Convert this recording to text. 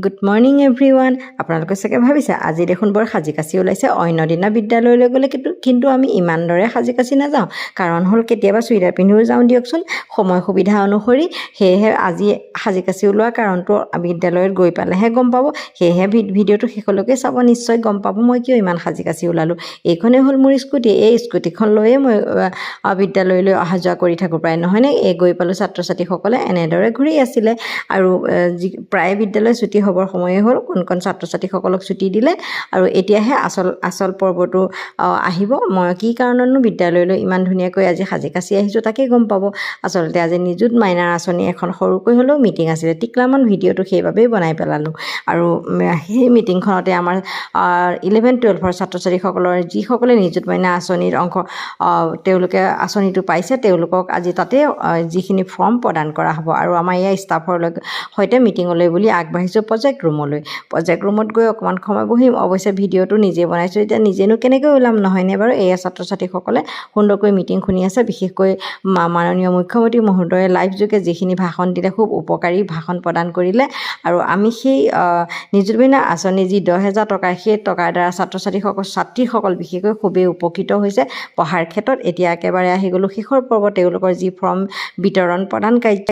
Good morning everyone. আপোনালোকে চাগে ভাবিছে আজি দেখোন বৰ সাজি কাচি ওলাইছে, অন্য দিনা বিদ্যালয়লৈ গ'লে কিন্তু আমি ইমান দৰে সাজি কাচি নাযাওঁ। কাৰণ হ'ল কেতিয়াবা চুইদাৰ পিন্ধিও যাওঁ দিয়কচোন, সময় সুবিধা অনুসৰি। সেয়েহে আজি সাজি কাচি ওলোৱা কাৰণটো বিদ্যালয়ত গৈ পালেহে গম পাব। সেয়েহে ভিডিঅ'টো শেষলৈকে চাব, নিশ্চয় গম পাব মই কিয় ইমান সাজি কাচি ওলালোঁ। এইখনেই হ'ল মোৰ স্কুটি। এই স্কুটিখন লৈয়ে মই বিদ্যালয়লৈ অহা যোৱা কৰি থাকোঁ প্ৰায়, নহয়নে? গৈ পালোঁ ছাত্ৰ ছাত্ৰীসকলে এনেদৰে ঘূৰি আছিলে। আৰু প্ৰায় বিদ্যালয় ছুটি হ'বৰ সময়ে হ'ল, কোন ছাত্ৰ ছাত্ৰীসকলক ছুটি দিলে। আৰু এতিয়াহে আচল পৰ্বটো আহিব। মই কি কাৰণতনো বিদ্যালয়লৈ ইমান ধুনীয়াকৈ আজি সাজি কাচি আহিছোঁ তাকেই গম পাব। আচলতে আজি নিযুত মাইনাৰ আঁচনি এখন সৰুকৈ হ'লেও মিটিং আছিলে, টিকলামান ভিডিঅ'টো সেইবাবেই বনাই পেলালোঁ। আৰু সেই মিটিংখনতে আমাৰ 11-12 ছাত্ৰ ছাত্ৰীসকলৰ যিসকলে নিযুত মাইনা আঁচনিৰ তেওঁলোকে আঁচনিটো পাইছে, তেওঁলোকক আজি তাতে যিখিনি ফৰ্ম প্ৰদান কৰা হ'ব। আৰু আমাৰ ইয়াৰ ষ্টাফৰ সৈতে মিটিঙলৈ বুলি আগবাঢ়িছোঁ প্ৰজেক্ট ৰুমলৈ। প্ৰজেক্ট ৰুমত গৈ অকণমান সময় বহিম। অৱশ্যে ভিডিঅ'টো নিজে বনাইছোঁ, এতিয়া নিজেনো কেনেকৈ ওলাম, নহয়নে বাৰু? এয়া ছাত্ৰ ছাত্ৰীসকলে সুন্দৰকৈ মিটিং শুনি আছে। বিশেষকৈ মাননীয় মুখ্যমন্ত্ৰী মহোদয়ে লাইভ যোগে যিখিনি ভাষণ দিলে, খুব উপকাৰী ভাষণ প্ৰদান কৰিলে। আৰু আমি সেই নিযুত মইনা আঁচনি যি 10,000 টকা, সেই টকাৰ দ্বাৰা ছাত্ৰীসকল বিশেষকৈ খুবেই উপকৃত হৈছে পঢ়াৰ ক্ষেত্ৰত। এতিয়া একেবাৰে আহি গ'লোঁ শেষৰ পৰ্ব, তেওঁলোকৰ যি ফৰ্ম বিতৰণ প্ৰদান কাৰ্য।